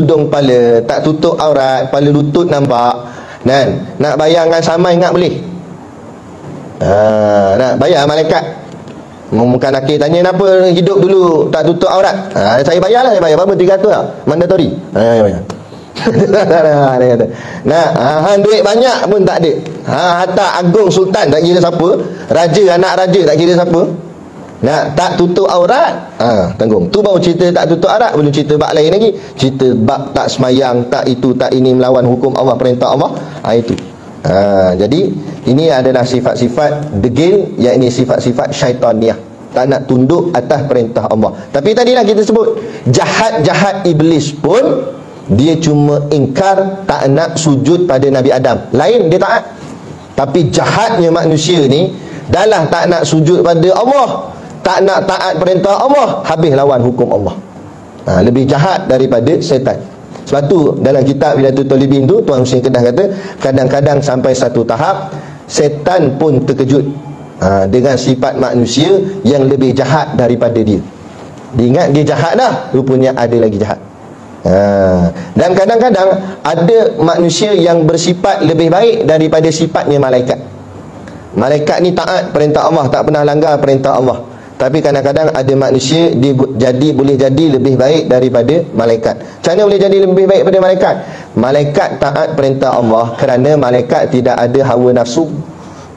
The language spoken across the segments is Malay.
tudung kepala, tak tutup aurat, kepala lutut nampak, dan nak bayar dengan sama ingat boleh? Nak bayar malaikat. Bukan akhir tanya kenapa hidup dulu tak tutup aurat. Saya bayarlah, saya bayar berapa? 300 lah, mandatory. Bayar. Nah, duit banyak pun tak ada. Hatta agung sultan tak kira siapa, raja, anak raja tak kira siapa, tak tutup aurat, tanggung. Tu baru cerita tak tutup aurat, belum cerita bab lain lagi. Cerita bab tak semayang, tak itu, tak ini, melawan hukum Allah, perintah Allah. Itu. Jadi ini adalah sifat-sifat degil, yakni sifat-sifat syaitaniah, tak nak tunduk atas perintah Allah. Tapi tadilah kita sebut jahat-jahat iblis pun dia cuma ingkar, tak nak sujud pada Nabi Adam. Lain dia taat. Tapi jahatnya manusia ni, dah lah tak nak sujud pada Allah, tak nak taat perintah Allah, habis lawan hukum Allah. Lebih jahat daripada syaitan. Sebab tu dalam kitab Bidatul Talibin tu, Tuan Husin Kedah kata, kadang-kadang sampai satu tahap syaitan pun terkejut dengan sifat manusia yang lebih jahat daripada dia. Dia ingat dia jahat dah, rupanya ada lagi jahat. Dan kadang-kadang ada manusia yang bersifat lebih baik daripada sifatnya malaikat. Malaikat ni taat perintah Allah, tak pernah langgar perintah Allah. Tapi kadang-kadang ada manusia dia boleh jadi lebih baik daripada malaikat. Macam mana boleh jadi lebih baik daripada malaikat? Malaikat taat perintah Allah kerana malaikat tidak ada hawa nafsu,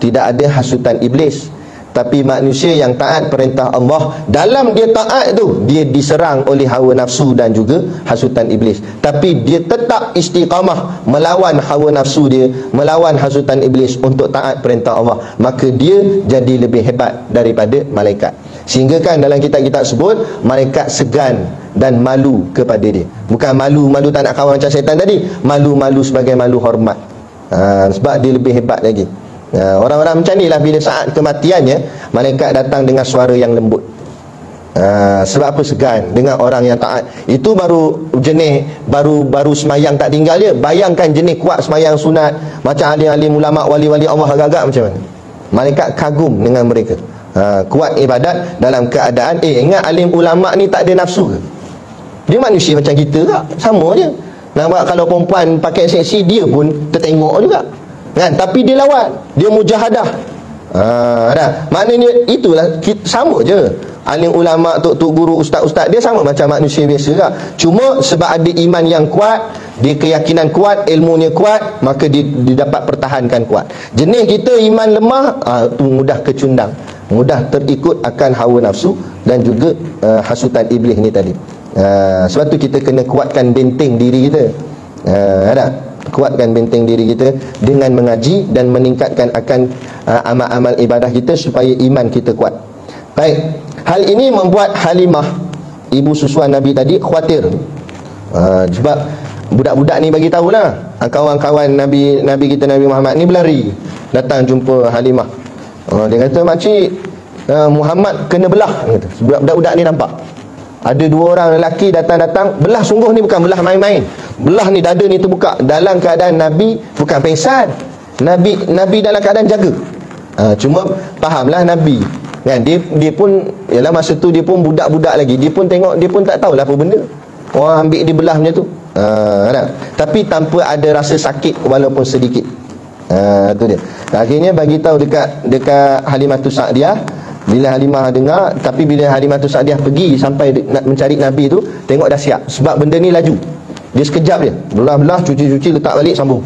tidak ada hasutan iblis. Tapi manusia yang taat perintah Allah, dalam dia taat tu, dia diserang oleh hawa nafsu dan juga hasutan iblis. Tapi dia tetap istiqamah melawan hawa nafsu dia, melawan hasutan iblis untuk taat perintah Allah. Maka dia jadi lebih hebat daripada malaikat. Sehingga kan dalam kitab-kitab sebut, malaikat segan dan malu kepada dia. Bukan malu tak nak kawan macam syaitan tadi, malu sebagai malu hormat. Sebab dia lebih hebat lagi. Orang-orang macam ni lah, bila saat kematiannya, malaikat datang dengan suara yang lembut. Sebab apa? Segan dengan orang yang taat. Itu baru jenis baru semayang tak tinggal dia. Bayangkan jenis kuat semayang sunat, macam alim-alim ulama, wali-wali Allah agak-agak macam mana. Malaikat kagum dengan mereka. Kuat ibadat dalam keadaan ingat alim ulama ni tak ada nafsu ke? Dia manusia macam kita tak? Sama je. Nampak kalau perempuan pakai seksi, dia pun tertengok juga kan? Tapi dia lawan, dia mujahadah. Maknanya itulah sama je. Alim ulama, tok guru, ustaz-ustaz, dia sama macam manusia biasa lah. Cuma sebab ada iman yang kuat, dia keyakinan kuat, ilmunya kuat, maka dia dapat pertahankan kuat. Jenis kita iman lemah, tu mudah kecundang, mudah terikut akan hawa nafsu dan juga hasutan iblis ni tadi. Sebab tu kita kena kuatkan benteng diri kita. Kuatkan benteng diri kita dengan mengaji dan meningkatkan akan amal-amal ibadah kita supaya iman kita kuat. Baik, hal ini membuat Halimah, ibu susuan Nabi tadi, khawatir. Sebab budak-budak ni bagi tahulah, kawan-kawan Nabi kita Nabi Muhammad ni berlari datang jumpa Halimah. Dia kata, "Makcik, Muhammad kena belah." Budak-budak ni nampak ada dua orang lelaki datang, belah sungguh ni, bukan belah main-main. Belah ni, dada ni terbuka. Dalam keadaan Nabi bukan pengsan. Nabi dalam keadaan jaga. Cuma fahamlah Nabi kan, dia pun ialah masa tu dia pun budak-budak lagi. Dia pun tengok, dia pun tak tahulah apa benda. Orang ambil dia belah macam tu. Tapi tanpa ada rasa sakit walaupun sedikit. Tu dia. Akhirnya bagi tahu dekat Halimatus Sa'diyah. Bila Halimah dengar, tapi bila Halimatus Sa'diyah pergi sampai nak mencari Nabi tu, tengok dah siap. Sebab benda ni laju. Dia sekejap je, belah-belah, cuci-cuci, letak balik, sambung.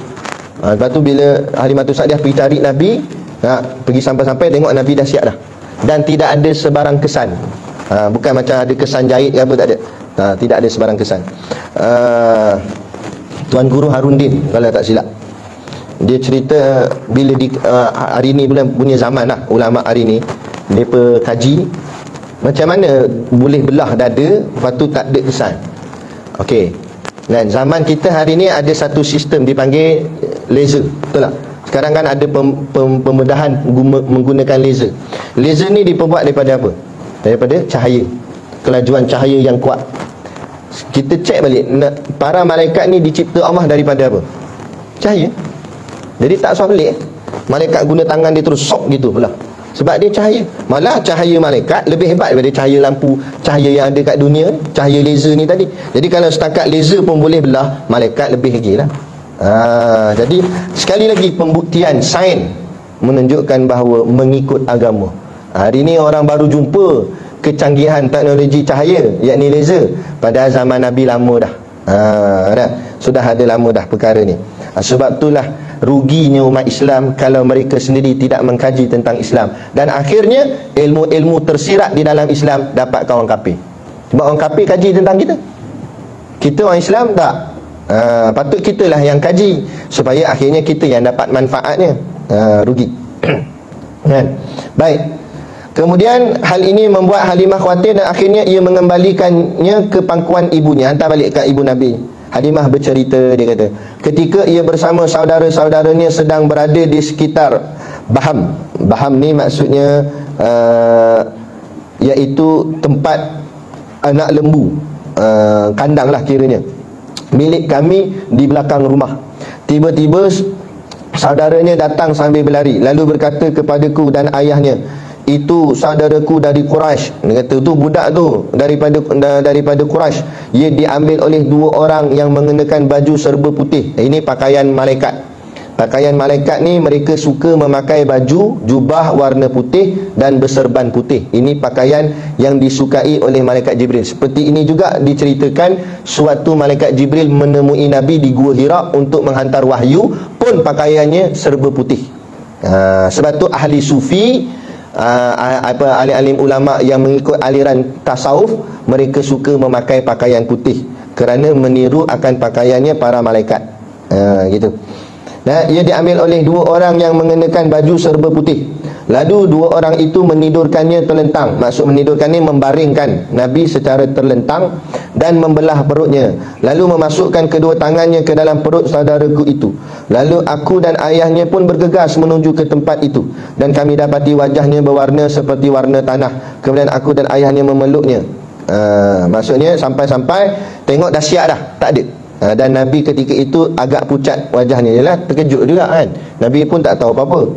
Lepas tu bila Halimatus Sa'diyah pergi cari Nabi, pergi sampai-sampai tengok Nabi dah siap dah. Dan tidak ada sebarang kesan. Bukan macam ada kesan jahit ke apa, tak ada. Tidak ada sebarang kesan. Tuan Guru Harundin, kalau tak silap, dia cerita bila hari ni punya zaman lah, ulama hari ni mereka kaji macam mana boleh belah dada lepas tu tak ada kesan. Okey. Dan zaman kita hari ni ada satu sistem dipanggil laser, betul tak? Sekarang kan ada pembedahan menggunakan laser. Laser ni diperbuat daripada apa? Daripada cahaya, kelajuan cahaya yang kuat. Kita cek balik, para malaikat ni dicipta Allah daripada apa? Cahaya. Jadi tak usah pelik, malaikat guna tangan dia terus sok gitu belah. Sebab dia cahaya. Malah cahaya malaikat lebih hebat daripada cahaya lampu, cahaya yang ada kat dunia ni, cahaya laser ni tadi. Jadi kalau setakat laser pun boleh belah, malaikat lebih lagi lah. Jadi sekali lagi pembuktian sains menunjukkan bahawa mengikut agama. Hari ni orang baru jumpa kecanggihan teknologi cahaya, yakni laser. Padahal zaman Nabi lama dah. Sudah ada lama dah perkara ni. Sebab itulah ruginya umat Islam kalau mereka sendiri tidak mengkaji tentang Islam, dan akhirnya ilmu-ilmu tersirat di dalam Islam dapat kawan kafir. Sebab orang kafir kaji tentang kita. Kita orang Islam tak. Patut kitalah yang kaji, supaya akhirnya kita yang dapat manfaatnya. Rugi. Baik. Kemudian hal ini membuat Halimah khawatir, dan akhirnya ia mengembalikannya ke pangkuan ibunya, hantar balik ke ibu Nabi. Halimah bercerita, dia kata, ketika ia bersama saudara-saudaranya sedang berada di sekitar Baham. Baham ni maksudnya iaitu tempat anak lembu, kandang lah kiranya, milik kami di belakang rumah. Tiba-tiba saudaranya datang sambil berlari, lalu berkata kepadaku dan ayahnya, itu saudaraku dari Quraisy. Dia kata tu budak tu daripada Quraisy. Ia diambil oleh dua orang yang mengenakan baju serba putih. Ini pakaian malaikat. Pakaian malaikat ni mereka suka memakai baju jubah warna putih dan berserban putih. Ini pakaian yang disukai oleh malaikat Jibril. Seperti ini juga diceritakan suatu malaikat Jibril menemui Nabi di Gua Hira untuk menghantar wahyu, pun pakaiannya serba putih. Sebab tu ahli sufi, alim-alim ulama yang mengikut aliran tasawuf, mereka suka memakai pakaian putih kerana meniru akan pakaiannya para malaikat. Gitu. Dan ia diambil oleh dua orang yang mengenakan baju serba putih. Lalu dua orang itu menidurkannya terlentang. Maksud menidurkannya, membaringkan Nabi secara terlentang dan membelah perutnya, lalu memasukkan kedua tangannya ke dalam perut saudaraku itu. Lalu aku dan ayahnya pun bergegas menuju ke tempat itu, dan kami dapati wajahnya berwarna seperti warna tanah. Kemudian aku dan ayahnya memeluknya. Maksudnya sampai-sampai tengok dah siap dah, tak ada. Dan Nabi ketika itu agak pucat wajahnya. Yalah, terkejut juga kan. Nabi pun tak tahu apa-apa.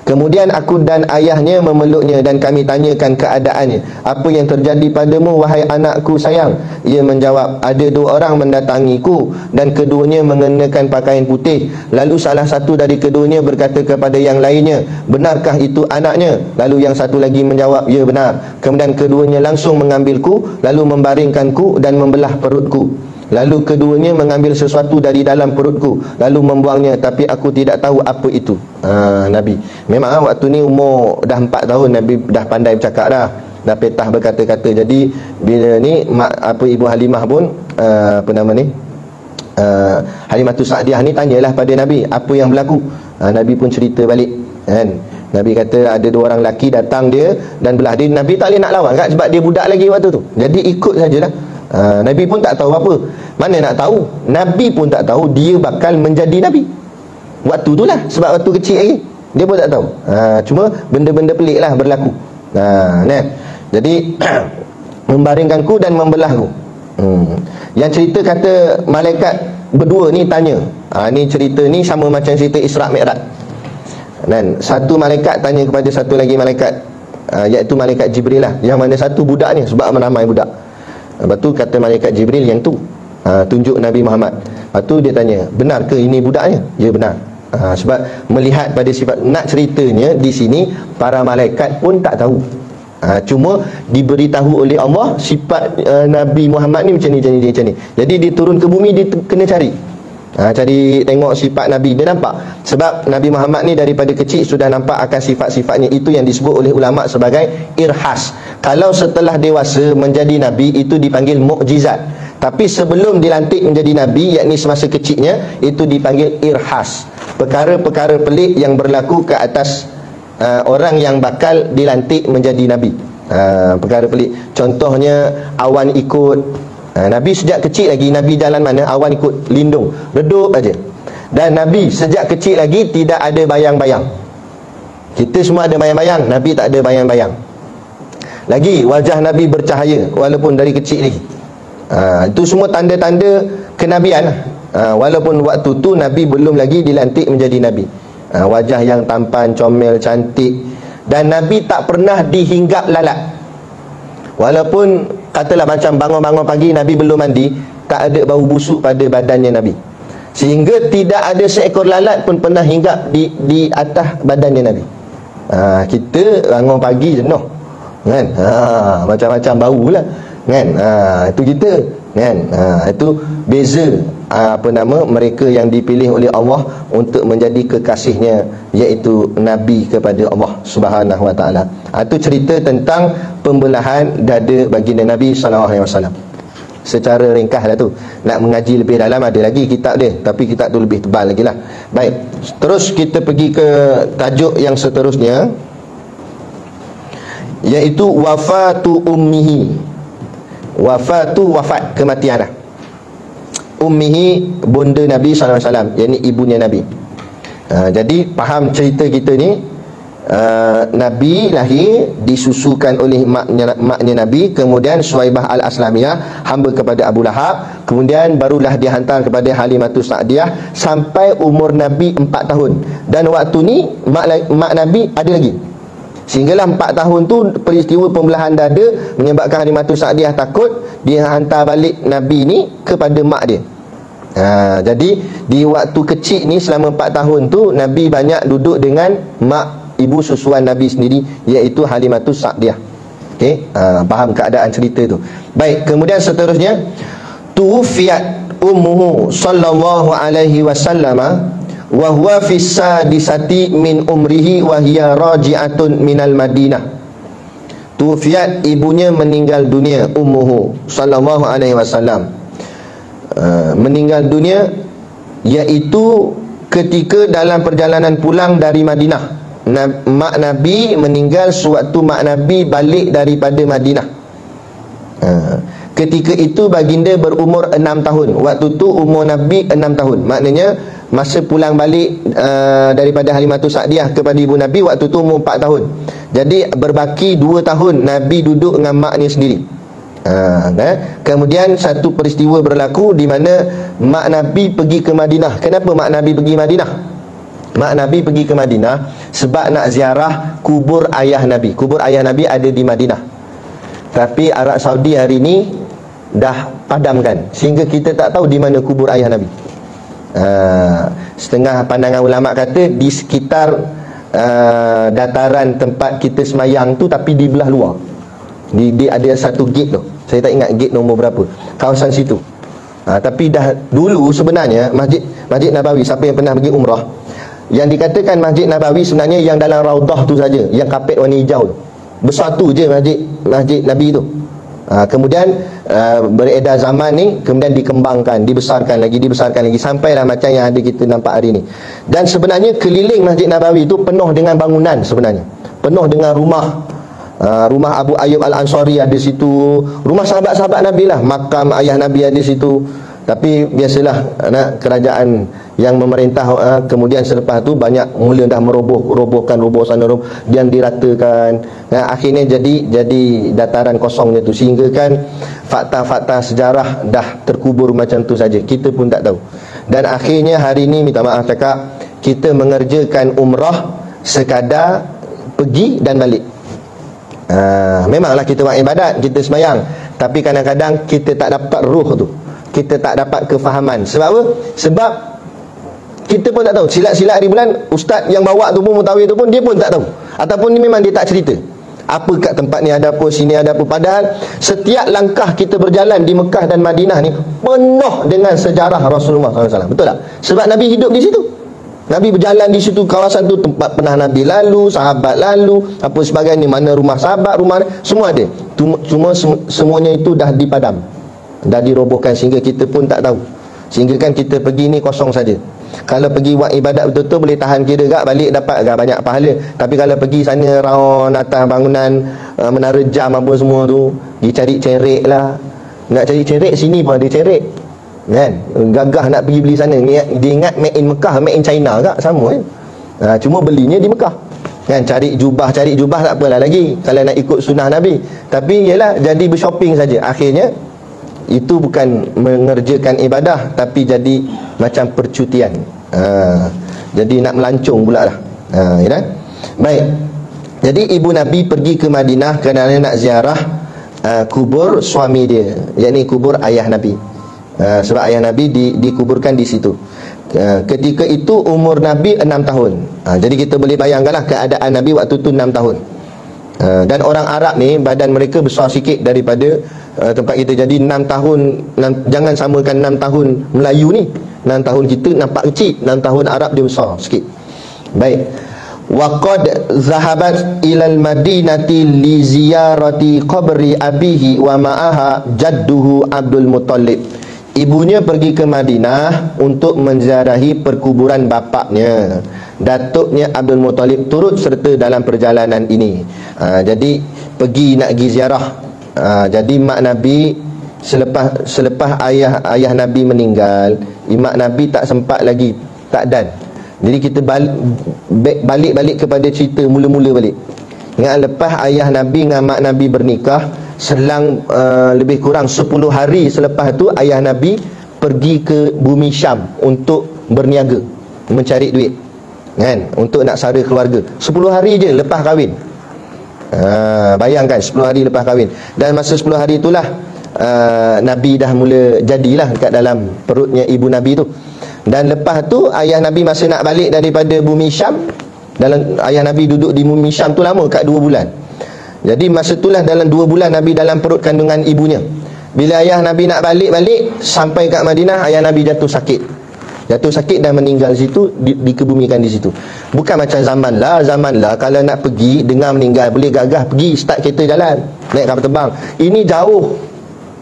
Kemudian aku dan ayahnya memeluknya, dan kami tanyakan keadaannya. Apa yang terjadi padamu, wahai anakku sayang? Ia menjawab, ada dua orang mendatangiku, dan keduanya mengenakan pakaian putih. Lalu salah satu dari keduanya berkata kepada yang lainnya, benarkah itu anaknya? Lalu yang satu lagi menjawab, ya benar. Kemudian keduanya langsung mengambilku, lalu membaringkanku dan membelah perutku. Lalu keduanya mengambil sesuatu dari dalam perutku, lalu membuangnya, tapi aku tidak tahu apa itu. Nabi memang waktu ni umur dah 4 tahun, Nabi dah pandai bercakap dah petah berkata-kata. Jadi bila ni ibu Halimah pun Halimatus Sa'diyah ni tanyalah pada Nabi apa yang berlaku. Nabi pun cerita balik kan. Nabi kata ada dua orang lelaki datang dia dan belah dia. Nabi tak boleh nak lawan kan, sebab dia budak lagi waktu tu. Jadi ikut sajalah. Nabi pun tak tahu apa. Mana nak tahu, Nabi pun tak tahu dia bakal menjadi Nabi waktu tu lah. Sebab waktu kecil lagi dia pun tak tahu. Cuma benda-benda pelik lah berlaku. Jadi membaringkanku dan membelahku. Yang cerita kata malaikat berdua ni tanya. Ni cerita ni sama macam cerita Isra' Mi'raj. Dan satu malaikat tanya kepada satu lagi malaikat, iaitu malaikat Jibril lah, yang mana satu budak ni, sebab ramai budak. Lepas tu kata malaikat Jibril yang tu, tunjuk Nabi Muhammad. Lepas tu dia tanya, benar ke ini budaknya? Ya benar. Sebab melihat pada sifat, nak ceritanya di sini para malaikat pun tak tahu. Cuma diberitahu oleh Allah sifat Nabi Muhammad ni macam ni. Jadi dia turun ke bumi, dia kena cari. Cari tengok sifat Nabi. Dia nampak. Sebab Nabi Muhammad ni daripada kecil sudah nampak akan sifat-sifatnya. Itu yang disebut oleh ulama sebagai irhas. Kalau setelah dewasa menjadi Nabi, itu dipanggil mukjizat. Tapi sebelum dilantik menjadi Nabi, yakni semasa kecilnya, itu dipanggil irhas. Perkara-perkara pelik yang berlaku ke atas orang yang bakal dilantik menjadi Nabi. Perkara pelik. Contohnya awan ikut. Nabi sejak kecil lagi, Nabi jalan mana, awan ikut lindung, redup aja. Dan Nabi sejak kecil lagi tidak ada bayang-bayang. Kita semua ada bayang-bayang, Nabi tak ada bayang-bayang. Lagi wajah Nabi bercahaya walaupun dari kecil lagi. Itu semua tanda-tanda kenabian. Walaupun waktu tu Nabi belum lagi dilantik menjadi Nabi. Wajah yang tampan, comel, cantik, Dan Nabi tak pernah dihinggap lalat. Walaupun katalah macam bangun-bangun pagi Nabi belum mandi, tak ada bau busuk pada badannya Nabi, sehingga tidak ada seekor lalat pun pernah hinggap di atas badannya Nabi. Kita bangun pagi jenuh kan, macam-macam bau lah kan, itu kita kan. Itu beza mereka yang dipilih oleh Allah untuk menjadi kekasihnya, iaitu Nabi kepada Allah Subhanahu wa taala. Itu cerita tentang pembelahan dada baginda Nabi sallallahu alaihi wasallam. Secara ringkas lah tu. Nak mengaji lebih dalam ada lagi kitab dia, tapi kitab tu lebih tebal lagi lah. Baik, terus kita pergi ke tajuk yang seterusnya, iaitu wafatu ummihi. Wafat kematian lah. Ummihi, bunda Nabi sallallahu alaihi wasallam, yakni ibunya Nabi. Jadi faham cerita kita ni, Nabi lahir disusukan oleh maknya Nabi, kemudian Suwaibah al-Aslamiyah, hamba kepada Abu Lahab, kemudian barulah dihantar kepada Halimatus Sa'diyah sampai umur Nabi 4 tahun. Dan waktu ni mak Nabi ada lagi, sehinggalah 4 tahun tu peristiwa pembelahan dada menyebabkan Halimatus Sa'diyah takut, dia hantar balik Nabi ni kepada mak dia. Jadi di waktu kecil ni selama 4 tahun tu Nabi banyak duduk dengan mak ibu susuan Nabi sendiri, iaitu Halimatus Sa'diyah. Okey, faham keadaan cerita tu. Baik, kemudian seterusnya, tuwfiyat ummuhu sallallahu alaihi wasallam wa huwa fi sadisati min umrihi wa hiya raji'atun minal Madinah. Tuwfiyat, ibunya meninggal dunia, ummuhu sallallahu alaihi wasallam, meninggal dunia iaitu ketika dalam perjalanan pulang dari Madinah. Mak Nabi meninggal sewaktu mak Nabi balik daripada Madinah. Ketika itu baginda berumur 6 tahun. Waktu tu umur Nabi 6 tahun. Maknanya masa pulang balik daripada Halimatus Sa'diyah kepada ibu Nabi, waktu tu umur 4 tahun. Jadi berbaki 2 tahun Nabi duduk dengan maknya sendiri. Kemudian satu peristiwa berlaku di mana mak Nabi pergi ke Madinah. Kenapa mak Nabi pergi Madinah? Mak Nabi pergi ke Madinah sebab nak ziarah kubur ayah Nabi. Kubur ayah Nabi ada di Madinah, tapi Arab Saudi hari ni dah padamkan, sehingga kita tak tahu di mana kubur ayah Nabi. Setengah pandangan ulama kata di sekitar dataran tempat kita semayang tu, tapi di belah luar. Dia ada satu gate tu, saya tak ingat gate nombor berapa, kawasan situ. Tapi dah dulu sebenarnya Masjid Nabawi, siapa yang pernah pergi umrah, yang dikatakan Masjid Nabawi sebenarnya yang dalam Raudah tu saja, yang kapet warna hijau tu. Besar tu je Masjid Nabi tu. Kemudian beredar zaman ni, kemudian dikembangkan, dibesarkan lagi sampailah macam yang ada kita nampak hari ni. Dan sebenarnya keliling Masjid Nabawi tu penuh dengan bangunan, sebenarnya penuh dengan rumah. Rumah Abu Ayyub Al-Ansari ada situ, rumah sahabat-sahabat Nabi lah, makam ayah Nabi ada situ. Tapi biasalah kerajaan yang memerintah, kemudian selepas tu banyak mula dah robohkan sana dan diratakan. Akhirnya jadi dataran kosongnya tu, sehingga kan fakta-fakta sejarah dah terkubur macam tu saja, kita pun tak tahu. Dan akhirnya hari ni, minta maaf cakap, kita mengerjakan umrah sekadar pergi dan balik. Memanglah kita buat ibadat, kita semayang, tapi kadang-kadang kita tak dapat ruh tu, kita tak dapat kefahaman. Sebab apa? Sebab kita pun tak tahu. Silat-silat hari bulan, ustaz yang bawa tu pun, mutawif tu pun, dia pun tak tahu. Ataupun ni memang dia tak cerita apa kat tempat ni ada apa, sini ada apa. Padahal setiap langkah kita berjalan di Mekah dan Madinah ni penuh dengan sejarah Rasulullah SAW. Betul tak? Sebab Nabi hidup di situ, Nabi berjalan di situ, kawasan tu tempat pernah Nabi lalu, sahabat lalu, apa sebagainya, mana rumah sahabat, rumah semua ada. Cuma semuanya itu dah dipadam, dah dirobohkan, sehingga kita pun tak tahu. Sehingga kan kita pergi ni kosong saja. Kalau pergi buat ibadat betul-betul boleh tahan kira gak, balik dapat gak banyak pahala. Tapi kalau pergi sana round atas bangunan, menara jam apa semua tu, dicari cerik lah. Nak cari cerik sini pun ada cerik kan, gagah nak pergi beli sana. Dia ingat made in Mekah, made in China gak, sama kan. Cuma belinya di Mekah kan. Cari jubah tak apalah lagi kalau nak ikut sunnah Nabi. Tapi ialah jadi bershopping saja. Akhirnya itu bukan mengerjakan ibadah, tapi jadi macam percutian. Jadi nak melancong pula lah. Ya kan? Baik. Jadi ibu Nabi pergi ke Madinah kerana nak ziarah kubur suami dia, yakni kubur ayah Nabi. Sebab ayah Nabi dikuburkan di situ. Ketika itu umur Nabi 6 tahun. Jadi kita boleh bayangkanlah keadaan Nabi waktu tu 6 tahun. Dan orang Arab ni badan mereka besar sikit daripada tempat kita. Jadi 6 tahun, jangan samakan 6 tahun Melayu ni. 6 tahun kita nampak kecil, 6 tahun Arab dia besar sikit. Baik. Wa qad zahabat ilal madinati li ziyarati qabri abihi wa ma'aha jadduhu Abdul Muttalib. Ibunya pergi ke Madinah untuk menziarahi perkuburan bapaknya. Datuknya Abdul Muttalib turut serta dalam perjalanan ini. Jadi pergi nak pergi ziarah. Jadi mak Nabi selepas ayah Nabi meninggal, mak Nabi tak sempat lagi, tak dan. Jadi kita balik kepada cerita mula-mula balik. Ingat lepas ayah Nabi dengan mak Nabi bernikah, selang lebih kurang 10 hari selepas tu ayah Nabi pergi ke bumi Syam untuk berniaga, mencari duit, kan, untuk nak sara keluarga. 10 hari je lepas kahwin. Bayangkan 10 hari lepas kahwin. Dan masa 10 hari itulah Nabi dah mula jadilah kat dalam perutnya ibu Nabi tu. Dan lepas tu ayah Nabi masa nak balik daripada bumi Syam, ayah Nabi duduk di bumi Syam tu lama, kat 2 bulan. Jadi masa itulah dalam 2 bulan Nabi dalam perut kandungan ibunya. Bila ayah Nabi nak balik sampai kat Madinah, ayah Nabi jatuh sakit dan meninggal di situ, dikebumikan di situ. Bukan macam zaman lah kalau nak pergi dengar meninggal boleh gagah pergi start kereta jalan, naik kapal terbang. Ini jauh.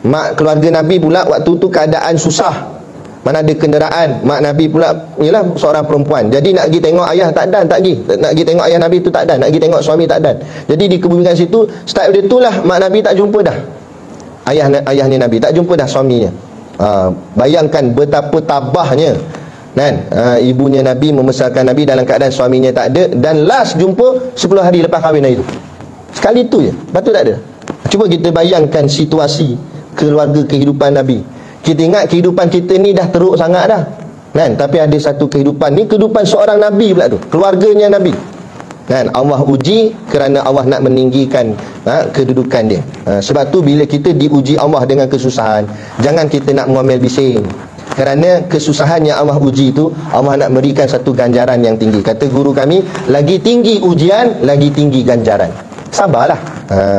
Mak keluarga Nabi pula waktu tu keadaan susah, mana ada kenderaan. Mak Nabi pula ialah seorang perempuan. Jadi nak pergi tengok ayah tak dan, tak pergi. Nak pergi tengok ayah Nabi tu tak dan, nak pergi tengok suami tak dan. Jadi dikebumikan situ. Start dari itulah mak Nabi tak jumpa dah ayahnya Nabi, tak jumpa dah suaminya. Bayangkan betapa tabahnya, kan? Ibunya Nabi membesarkan Nabi dalam keadaan suaminya tak ada, dan last jumpa 10 hari lepas kahwin itu. Sekali tu je, lepas tu tak ada. Cuba kita bayangkan situasi keluarga kehidupan Nabi. Kita ingat kehidupan kita ni dah teruk sangat dah, kan? Tapi ada satu kehidupan ni, kehidupan seorang Nabi pula tu, keluarganya Nabi, kan? Allah uji kerana Allah nak meninggikan kedudukan dia. Sebab tu bila kita diuji Allah dengan kesusahan, jangan kita nak ngomel bising. Kerana kesusahan yang Allah uji tu, Allah nak berikan satu ganjaran yang tinggi. Kata guru kami, lagi tinggi ujian, lagi tinggi ganjaran. Sabarlah,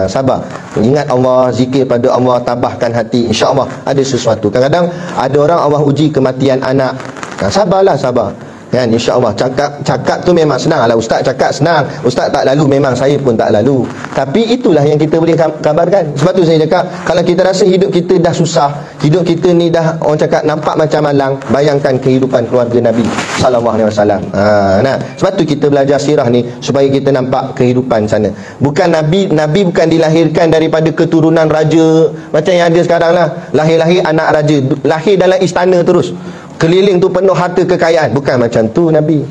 sabar. Ingat Allah, zikir pada Allah, tabahkan hati, insya-Allah ada sesuatu. Kadang-kadang ada orang Allah uji kematian anak. Sabarlah, sabar, kan? InsyaAllah cakap tu memang senang lah. Ustaz cakap senang, ustaz tak lalu, memang saya pun tak lalu. Tapi itulah yang kita boleh kabarkan. Sebab tu saya cakap, kalau kita rasa hidup kita dah susah, hidup kita ni dah orang cakap nampak macam malang, bayangkan kehidupan keluarga Nabi sallallahu alaihi wasallam. Sebab tu kita belajar sirah ni supaya kita nampak kehidupan sana. Bukan Nabi bukan dilahirkan daripada keturunan raja macam yang ada sekarang lah. Lahir-lahir anak raja, lahir dalam istana terus, keliling tu penuh harta kekayaan. Bukan macam tu Nabi.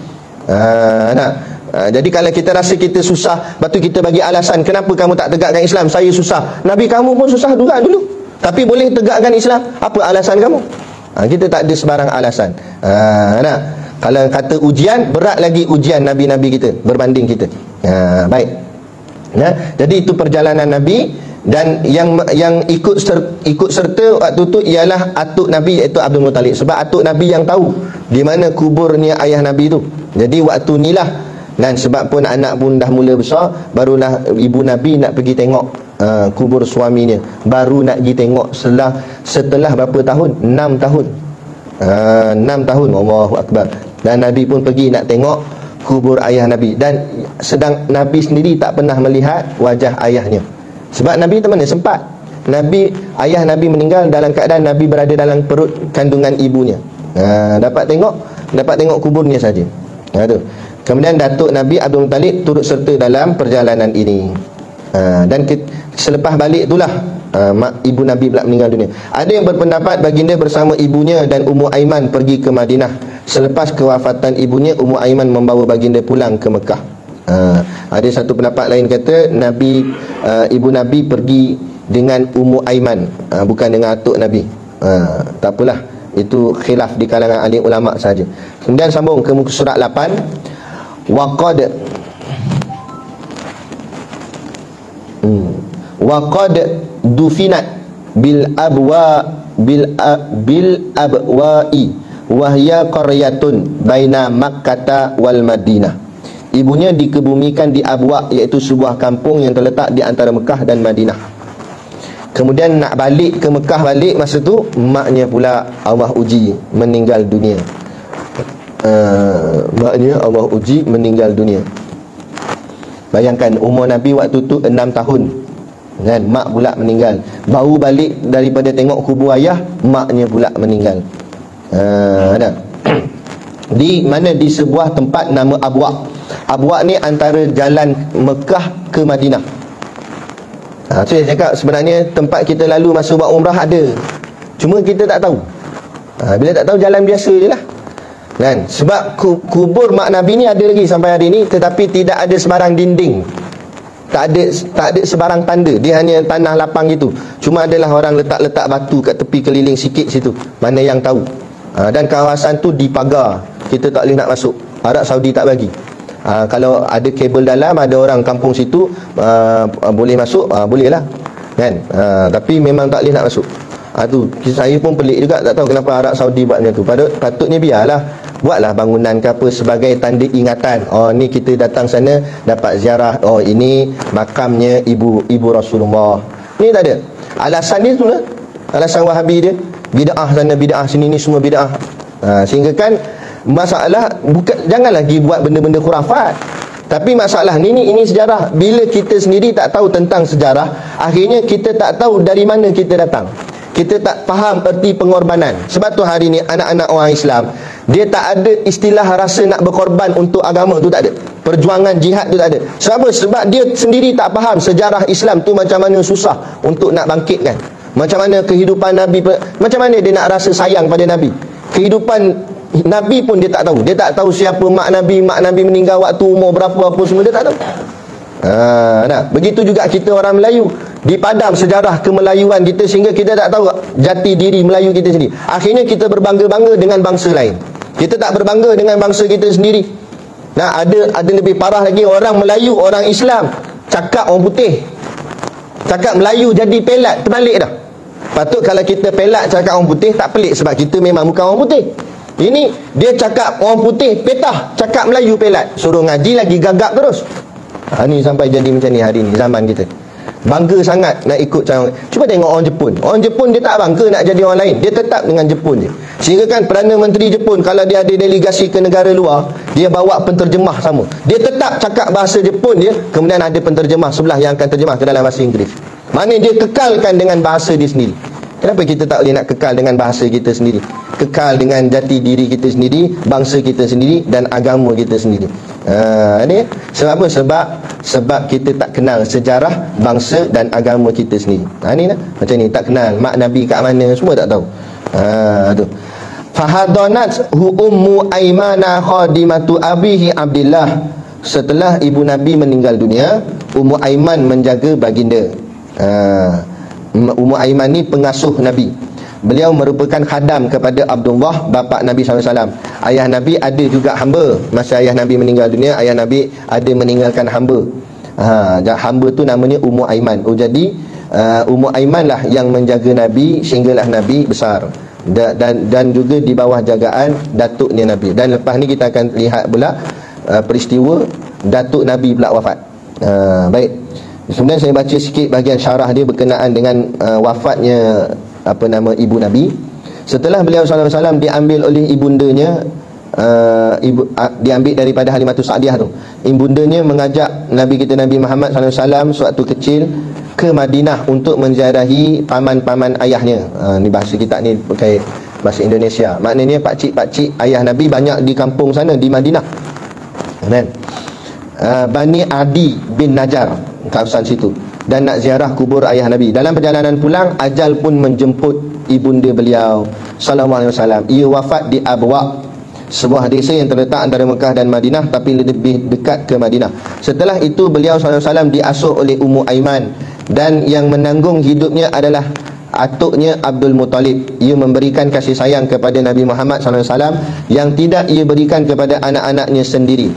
Jadi kalau kita rasa kita susah, lepas tu kita bagi alasan, kenapa kamu tak tegakkan Islam? Saya susah. Nabi kamu pun susah juga dulu, tapi boleh tegakkan Islam. Apa alasan kamu? Kita tak ada sebarang alasan. Kalau kata ujian, berat lagi ujian Nabi-Nabi kita berbanding kita. Baik. Jadi itu perjalanan Nabi. Dan yang ikut serta waktu tu ialah atuk Nabi, iaitu Abdul Muttalib. Sebab atuk Nabi yang tahu di mana kuburnya ayah Nabi tu. Jadi waktu nilah, dan sebab pun anak pun dah mula besar, barulah ibu Nabi nak pergi tengok kubur suaminya. Baru nak pergi tengok setelah berapa tahun? 6 tahun. 6 tahun, Allahu Akbar. Dan Nabi pun pergi nak tengok kubur ayah Nabi. Dan sedang Nabi sendiri tak pernah melihat wajah ayahnya. Sebab Nabi tu mana sempat. Ayah Nabi meninggal dalam keadaan Nabi berada dalam perut kandungan ibunya. Dapat tengok kuburnya saja. Tu. Kemudian datuk Nabi Abdul Muttalib turut serta dalam perjalanan ini. Dan selepas balik itulah ibu Nabi pula meninggal dunia. Ada yang berpendapat baginda bersama ibunya dan Ummu Aiman pergi ke Madinah. Selepas kewafatan ibunya, Ummu Aiman membawa baginda pulang ke Mekah. Ada satu pendapat lain kata ibu Nabi pergi dengan Ummu Aiman, bukan dengan atuk Nabi. Tak apalah, itu khilaf di kalangan alim ulama saja. Kemudian sambung ke muka surat 8. Waqad Wa qad dufinat bil abwa'i wa hiya qaryatun baina Makkah wal Madinah. Ibunya dikebumikan di Abwa, iaitu sebuah kampung yang terletak di antara Mekah dan Madinah. Kemudian nak balik ke Mekah balik masa tu, maknya pula Allah uji meninggal dunia. Maknya Allah uji meninggal dunia. Bayangkan umur Nabi waktu tu 6 tahun kan, mak pula meninggal. Baru balik daripada tengok kubur ayah, maknya pula meninggal. Ada di mana, di sebuah tempat nama Abwa. Abwa ni antara jalan Mekah ke Madinah. So saya cakap sebenarnya tempat kita lalu masa buat umrah ada, cuma kita tak tahu. Bila tak tahu, jalan biasa je lah kan. Sebab kubur mak Nabi ni ada lagi sampai hari ni, tetapi tidak ada sebarang dinding, tak ada sebarang tanda. Dia hanya tanah lapang gitu. Cuma adalah orang letak batu kat tepi keliling sikit situ, mana yang tahu. Dan kawasan tu dipagar, kita tak boleh nak masuk. Arab Saudi tak bagi. Kalau ada kabel dalam, ada orang kampung situ boleh masuk, boleh lah kan. Tapi memang tak boleh nak masuk. Tu saya pun pelik juga, tak tahu kenapa Arab Saudi buat macam tu. Patutnya biarlah, buatlah bangunan ke apa sebagai tanda ingatan. Oh, ni kita datang sana dapat ziarah, oh ini makamnya ibu Rasulullah. Ni tak ada. Alasan dia tu lah, alasan Wahabi dia, bid'ah sana bid'ah sini, ni semua bid'ah. Sehingga kan masalah bukan, jangan lagi buat benda-benda khurafat. Tapi masalah ini sejarah. Bila kita sendiri tak tahu tentang sejarah, akhirnya kita tak tahu dari mana kita datang. Kita tak faham erti pengorbanan. Sebab tu hari ni anak-anak orang Islam, dia tak ada istilah rasa nak berkorban untuk agama tu, tak ada. Perjuangan jihad tu tak ada. Sebab apa? Sebab dia sendiri tak faham sejarah Islam tu macam mana susah untuk nak bangkitkan. Macam mana kehidupan Nabi, macam mana dia nak rasa sayang pada Nabi. Kehidupan Nabi pun dia tak tahu. Dia tak tahu siapa mak Nabi meninggal waktu umur berapa, apa semua dia tak tahu. Begitu juga kita orang Melayu, dipadam sejarah kemelayuan kita sehingga kita tak tahu jati diri Melayu kita sendiri. Akhirnya kita berbangga-bangga dengan bangsa lain. Kita tak berbangga dengan bangsa kita sendiri. Ada lebih parah lagi, orang Melayu, orang Islam cakap orang putih, cakap Melayu jadi pelat, terbalik dah. Patut kalau kita pelat cakap orang putih tak pelik, sebab kita memang bukan orang putih. Ini dia cakap orang putih petah, cakap Melayu pelat, suruh ngaji lagi gagap terus. Ni sampai jadi macam ni hari ni zaman kita. Bangga sangat nak ikut cara. Cuba tengok orang Jepun. Orang Jepun dia tak bangga nak jadi orang lain, dia tetap dengan Jepun je. Sehingga kan Perdana Menteri Jepun kalau dia ada delegasi ke negara luar, dia bawa penterjemah sama. Dia tetap cakap bahasa Jepun dia, kemudian ada penterjemah sebelah yang akan terjemah ke dalam bahasa Inggeris. Mana dia kekalkan dengan bahasa dia sendiri. Kenapa kita tak boleh nak kekal dengan bahasa kita sendiri, kekal dengan jati diri kita sendiri, bangsa kita sendiri dan agama kita sendiri? Ni sebab apa? Sebab kita tak kenal sejarah bangsa dan agama kita sendiri. Ni lah macam ni, tak kenal mak Nabi kat mana, semua tak tahu. Tu fahadanat ummu Aimana khadimatu abihi Abdillah. Setelah ibu Nabi meninggal dunia, Ummu Aiman menjaga baginda. Ummu Aiman ni pengasuh Nabi. Beliau merupakan khadam kepada Abdullah, bapa Nabi SAW. Ayah Nabi ada juga hamba. Masa ayah Nabi meninggal dunia, ayah Nabi ada meninggalkan hamba. Hamba tu namanya Ummu Aiman. Jadi Ummu Aiman lah yang menjaga Nabi sehinggalah Nabi besar. Dan juga di bawah jagaan datuknya Nabi. Dan lepas ni kita akan lihat pula peristiwa datuk Nabi pula wafat. Baik. Sebenarnya saya baca sikit bahagian syarah dia berkenaan dengan wafatnya ibu Nabi. Setelah beliau SAW diambil oleh ibundanya, diambil daripada Halimatus Sa'diyah tu. Ibundanya mengajak Nabi kita Nabi Muhammad SAW sewaktu kecil ke Madinah untuk menziarahi paman-paman ayahnya. Ni bahasa kita ni pakai bahasa Indonesia. Maknanya pakcik-pakcik ayah Nabi banyak di kampung sana, di Madinah. Kan? Bani Adi bin Najjar, kawasan situ, dan nak ziarah kubur ayah Nabi. Dalam perjalanan pulang, ajal pun menjemput ibunda beliau sallallahu alaihi wasallam. Ia wafat di Abwa, sebuah desa yang terletak antara Mekah dan Madinah, tapi lebih dekat ke Madinah. Setelah itu beliau sallallahu alaihi wasallam diasuh oleh Ummu Aiman, dan yang menanggung hidupnya adalah atuknya Abdul Muttalib. Ia memberikan kasih sayang kepada Nabi Muhammad SAW yang tidak ia berikan kepada anak-anaknya sendiri.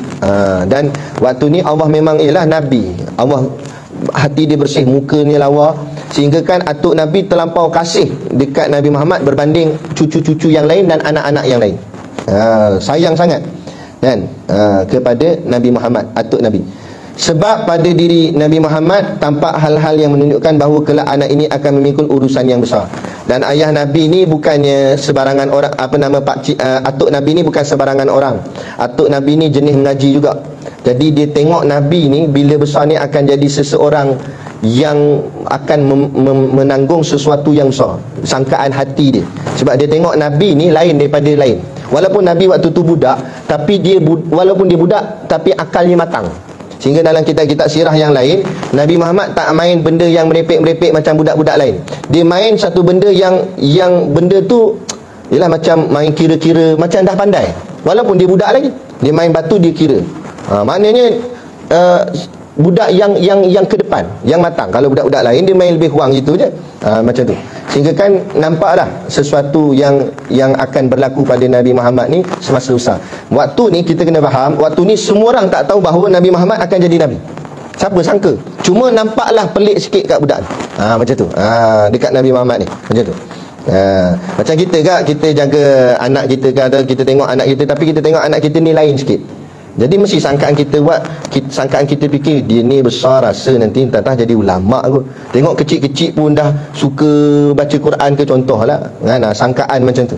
Dan waktu ni Allah memang ialah Nabi. Allah hati dia bersih, mukanya lawa, sehingga kan atuk Nabi terlampau kasih dekat Nabi Muhammad berbanding cucu-cucu yang lain dan anak-anak yang lain. Sayang sangat kan kepada Nabi Muhammad, atuk Nabi. Sebab pada diri Nabi Muhammad tampak hal-hal yang menunjukkan bahawa kelak anak ini akan memikul urusan yang besar. Dan ayah Nabi ni bukannya sebarangan orang, atuk Nabi ni bukan sebarangan orang. Atuk Nabi ni jenis mengaji juga. Jadi dia tengok Nabi ni bila besar ni akan jadi seseorang yang akan menanggung sesuatu yang besar. Sangkaan hati dia. Sebab dia tengok Nabi ni lain daripada lain. Walaupun Nabi waktu tu budak, tapi walaupun dia budak, tapi akalnya matang. Sehingga dalam kitab-kitab sirah yang lain, Nabi Muhammad tak main benda yang merepek-merepek macam budak-budak lain. Dia main satu benda yang benda tu ialah macam main kira-kira, macam dah pandai. Walaupun dia budak lagi, dia main batu, dia kira. Maknanya budak yang ke depan, yang matang. Kalau budak-budak lain dia main lebih kurang gitu je. Macam tu. Sehingga kan nampak dah sesuatu yang akan berlaku pada Nabi Muhammad ni semasa besar. Waktu ni kita kena faham, waktu ni semua orang tak tahu bahawa Nabi Muhammad akan jadi Nabi. Siapa sangka? Cuma nampaklah pelik sikit kat budak ni. Macam tu. Dekat Nabi Muhammad ni. Macam tu. Macam kita kak, kita jaga anak kita ke, atau kita tengok anak kita, tapi kita tengok anak kita ni lain sikit. Jadi mesti sangkaan kita sangkaan kita fikir dia ni besar rasa nanti entah jadi ulama kot. Tengok kecil-kecil pun dah suka baca Quran ke, contohlah kan. Sangkaan macam tu.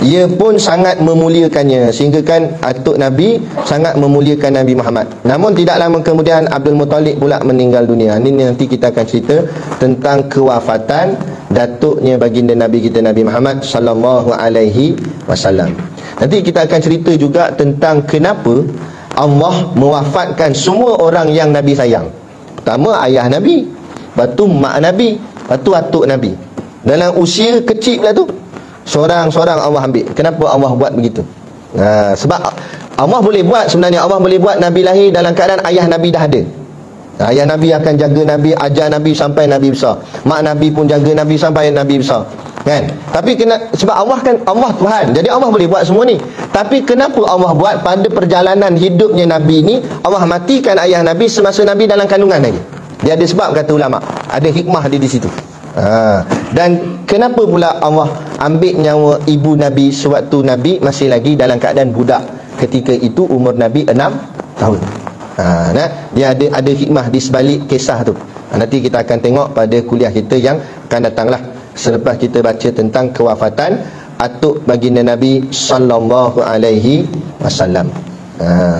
Ia pun sangat memuliakannya, sehingga kan atuk Nabi sangat memuliakan Nabi Muhammad. Namun tidak lama kemudian Abdul Muttalib pula meninggal dunia. Ini nanti kita akan cerita tentang kewafatan datuknya baginda Nabi kita Nabi Muhammad sallallahu alaihi wasallam. Nanti kita akan cerita juga tentang kenapa Allah mewafatkan semua orang yang Nabi sayang. Pertama ayah Nabi, lepas tu mak Nabi, lepas tu atuk Nabi. Dalam usia kecil pula tu, seorang-seorang Allah ambil. Kenapa Allah buat begitu? Sebab Allah boleh buat, sebenarnya Allah boleh buat Nabi lahir dalam keadaan ayah Nabi dah ada. Ayah Nabi akan jaga Nabi, ajar Nabi sampai Nabi besar. Mak Nabi pun jaga Nabi sampai Nabi besar. Kan? Tapi sebab Allah kan Allah Tuhan. Jadi Allah boleh buat semua ni. Tapi kenapa Allah buat pada perjalanan hidupnya Nabi ni Allah matikan ayah Nabi semasa Nabi dalam kandungan lagi? Dia ada sebab, kata ulama. Ada hikmah dia di situ. Dan kenapa pula Allah ambil nyawa ibu Nabi sewaktu Nabi masih lagi dalam keadaan budak? Ketika itu umur Nabi 6 tahun. Dia ada hikmah di sebalik kisah tu. Nanti kita akan tengok pada kuliah kita yang akan datanglah, selepas kita baca tentang kewafatan atuk baginda Nabi sallallahu alaihi wasallam.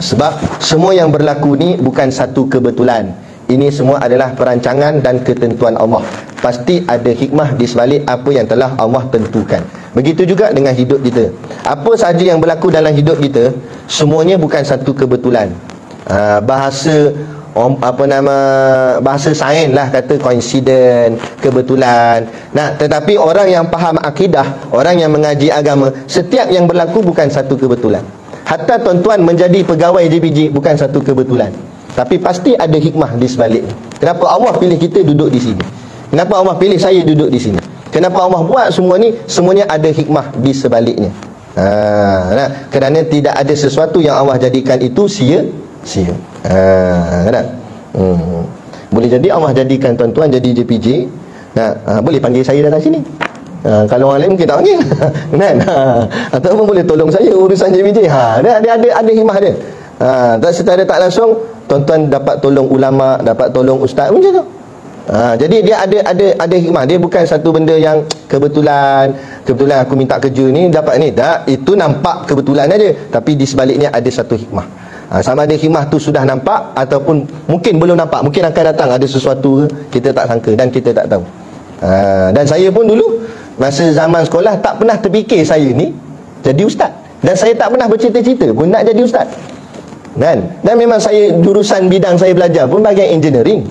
Sebab semua yang berlaku ni bukan satu kebetulan. Ini semua adalah perancangan dan ketentuan Allah. Pasti ada hikmah di sebalik apa yang telah Allah tentukan. Begitu juga dengan hidup kita. Apa sahaja yang berlaku dalam hidup kita, semuanya bukan satu kebetulan. Bahasa sains lah kata coincidence, kebetulan. Tetapi orang yang faham akidah, orang yang mengaji agama, setiap yang berlaku bukan satu kebetulan. Hatta tuan-tuan menjadi pegawai JPJ bukan satu kebetulan. Tapi pasti ada hikmah di sebaliknya. Kenapa Allah pilih kita duduk di sini? Kenapa Allah pilih saya duduk di sini? Kenapa Allah buat semua ni? Semuanya ada hikmah di sebaliknya. Kerana tidak ada sesuatu yang Allah jadikan itu sia-sia. Boleh jadi Allah jadikan tuan-tuan jadi JPJ. Boleh panggil saya datang sini. Kalau orang lain mungkin tak panggil. Kan? Ataupun boleh tolong saya urusan JPJ. Dia ada hikmah dia. Tak secara tak langsung tuan-tuan dapat tolong ulama, dapat tolong ustaz macam tu. Jadi dia ada hikmah. Dia bukan satu benda yang kebetulan aku minta kerja ni dapat ni. Tak, itu nampak kebetulan aja, tapi di sebaliknya ada satu hikmah. Sama ada hikmah tu sudah nampak ataupun mungkin belum nampak, mungkin akan datang ada sesuatu kita tak sangka dan kita tak tahu. Dan saya pun dulu masa zaman sekolah tak pernah terfikir saya ni jadi ustaz, dan saya tak pernah bercita-cita pun nak jadi ustaz. Dan memang saya jurusan bidang saya belajar pun bahagian engineering.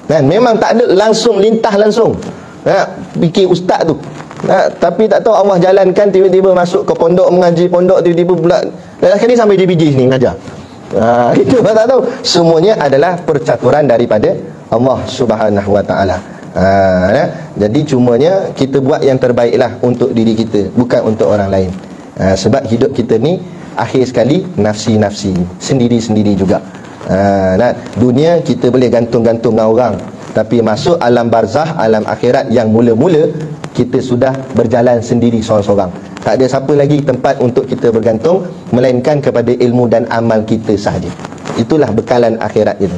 Dan memang tak ada langsung lintah langsung fikir ustaz tu. Tapi tak tahu Allah jalankan, tiba-tiba masuk ke pondok, mengaji pondok, tiba-tiba pula dan akhirnya sampai JPJ ni mengajar. Itu tak tahu. Semuanya adalah percaturan daripada Allah Subhanahu Wa Taala. Jadi cumanya kita buat yang terbaiklah untuk diri kita, bukan untuk orang lain. Sebab hidup kita ni akhir sekali nafsi-nafsi, sendiri-sendiri juga. Nah, dunia kita boleh gantung-gantung dengan orang, tapi masuk alam barzah, alam akhirat yang mula-mula kita sudah berjalan sendiri seorang-seorang. Tak ada siapa lagi tempat untuk kita bergantung melainkan kepada ilmu dan amal kita sahaja. Itulah bekalan akhirat kita.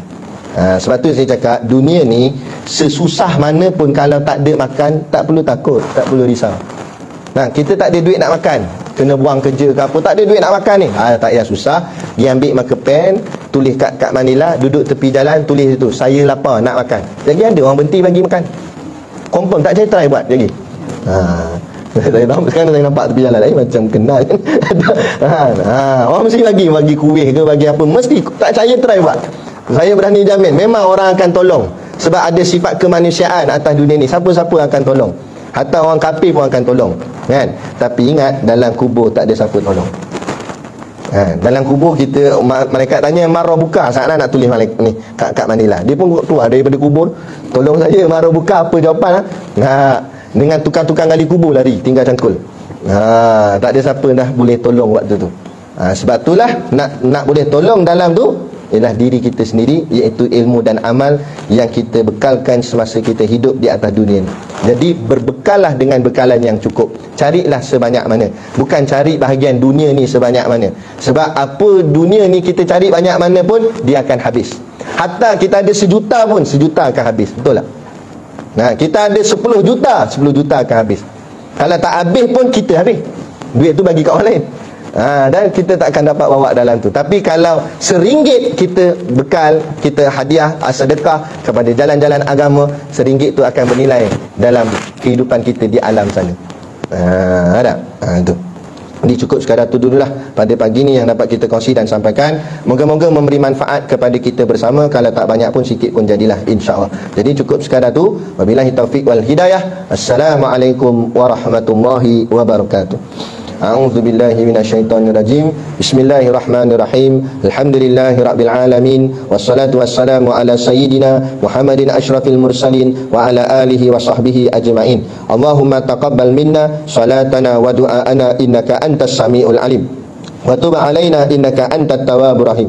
Sebab tu saya cakap, dunia ni sesusah mana pun, kalau tak ada makan, tak perlu takut, tak perlu risau. Nah, kita tak ada duit nak makan, kena buang kerja ke apa, tak ada duit nak makan ni, tak payah susah. Pergi ambil marker pen, tulis kat Manila, duduk tepi jalan, tulis itu, saya lapar nak makan. Jadi ada orang berhenti bagi makan. Confirm, tak, saya try buat lagi. Sekarang saya nampak tepi jalan lain macam kenal kan. Orang mesti bagi kuih ke bagi apa, mesti. Tak, saya try buat. Saya berani jamin memang orang akan tolong. Sebab ada sifat kemanusiaan atas dunia ni, siapa-siapa akan tolong. Hatta orang kafir pun akan tolong, kan? Tapi ingat, dalam kubur tak ada siapa tolong. Dalam kubur kita, malaikat tanya marah buka, saat nak tulis malaikat ni kat Manila, dia pun keluar daripada kubur, tolong saya marah buka, apa jawapan? Dengan tukang-tukang gali kubur lari, tinggal cangkul. Tak ada siapa dah boleh tolong waktu tu. Sebab itulah nak boleh tolong dalam tu ialah diri kita sendiri, iaitu ilmu dan amal yang kita bekalkan semasa kita hidup di atas dunia ni. Jadi berbekallah dengan bekalan yang cukup. Carilah sebanyak mana, bukan cari bahagian dunia ni sebanyak mana. Sebab apa dunia ni kita cari banyak mana pun, dia akan habis. Hatta kita ada 1 juta pun, 1 juta akan habis. Betul tak? Kita ada 10 juta, 10 juta akan habis. Kalau tak habis pun kita habis. Duit tu bagi kat orang lain. Dan kita tak akan dapat bawa dalam tu. Tapi kalau RM1 kita bekal, kita hadiah sedekah kepada jalan-jalan agama, RM1 tu akan bernilai dalam kehidupan kita di alam sana. Ada? Itu. Jadi cukup sekadar tu dululah pada pagi ni yang dapat kita kongsi dan sampaikan. Moga-moga memberi manfaat kepada kita bersama. Kalau tak banyak pun, sikit pun jadilah, insya-Allah. Jadi cukup sekadar tu. Wabillahi taufiq wal hidayah. Assalamualaikum warahmatullahi wabarakatuh. A'udzu billahi minasyaitonir rajim. Bismillahirrahmanirrahim. Alhamdulillahirabbil alamin. Wassalatu wassalamu ala sayyidina Muhammadin asyrafil mursalin wa ala alihi wa sahbihi ajma'in. Allahumma taqabbal minna salatana wa du'aana innaka antas samiul alim. Wa tub alaina innaka antat tawwabur rahim.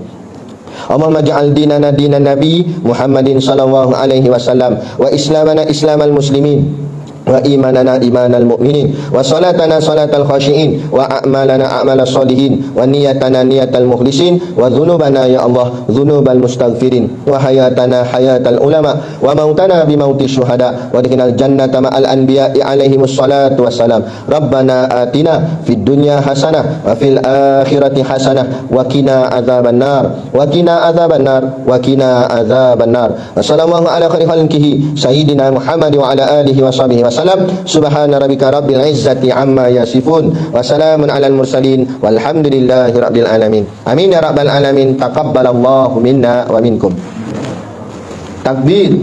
Allahumma ja'al dinana dinan nabi Muhammadin sallallahu alaihi wasallam, wa islamana islamal muslimin, wa imanana imanal mu'minin, wa salatana salatal khashiin, wa a'malana a'malas solihin, wa niyatana niyatal mukhlisin, wa dhunubana ya Allah dhunubal mustaghfirin, wa hayatana hayatal ulama, wa mautana bimauti syuhada, wa dikinal jannata ma'al anbiya'i alaihimus salatu wassalam. Rabbana atina fid dunya hasanah wa fil akhirati hasanah wa qina adzaban nar, wa qina adzaban nar, wa qina adzaban nar. Wassallallahu ala khairi khalqihi sayyidina Muhammad wa ala alihi wa sahbihi wa salam. Subhana rabbika rabbil izzati amma yasifun, wa salamun alal mursalin, walhamdulillahi rabbil alamin. Amin ya rabbal alamin. Taqabbalallahu minna wa minkum. Takbir.